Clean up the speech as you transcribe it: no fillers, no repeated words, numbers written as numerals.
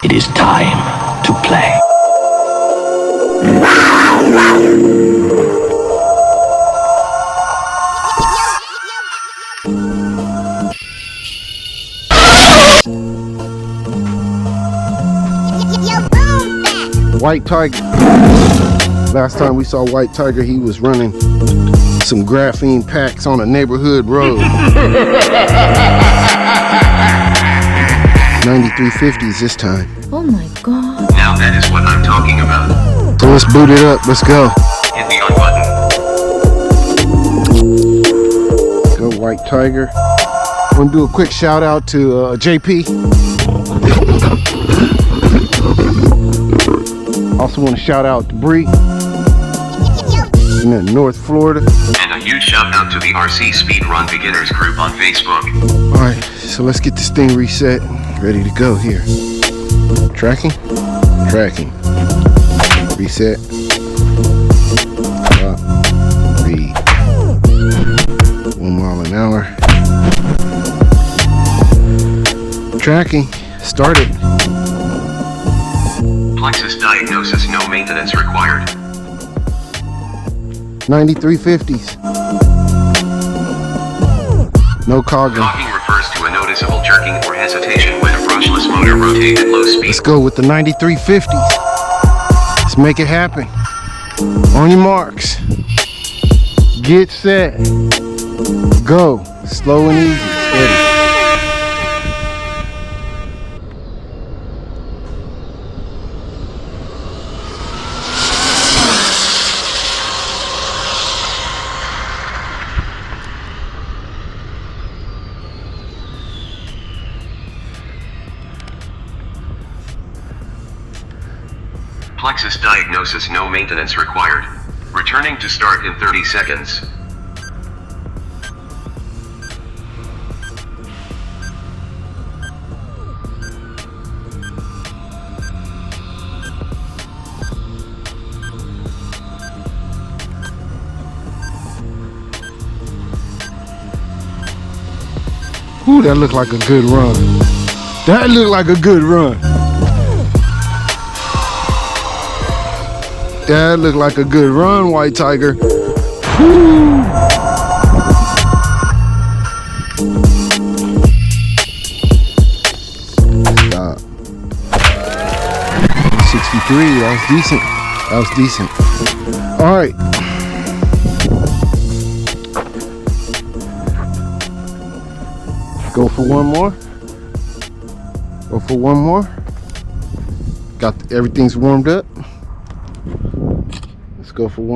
It is time to play. White Tiger. Last time we saw White Tiger, he was running some graphene packs on a neighborhood road. 9350s this time. Oh my god. Now that is what I'm talking about. So let's boot it up. Let's go. Hit the on button. Go White Tiger. I want to do a quick shout out to JP. Also want to shout out to Bree in North Florida. And a huge shout out to the RC Speedrun Beginners group on Facebook. Alright, so let's get this thing reset. Ready to go here. Tracking. Tracking. Reset. Stop. Read. 1 mile an hour. Tracking. Started. Plexus diagnosis, no maintenance required. 9350s. No cogging. Cocking refers to a noticeable jerking or hesitation when a brushless motor rotates at low speed. Let's go with the 9350s. Let's make it happen. On your marks. Get set. Go. Slow and easy. Steady. Plexus diagnosis, no maintenance required. Returning to start in 30 seconds. Ooh, that looked like a good run. That looked like a good run. That looked like a good run, White Tiger. Woo. Stop. 63, that was decent. That was decent. All right. Go for one more. Go for one more. Got everything's warmed up. Let's go for one.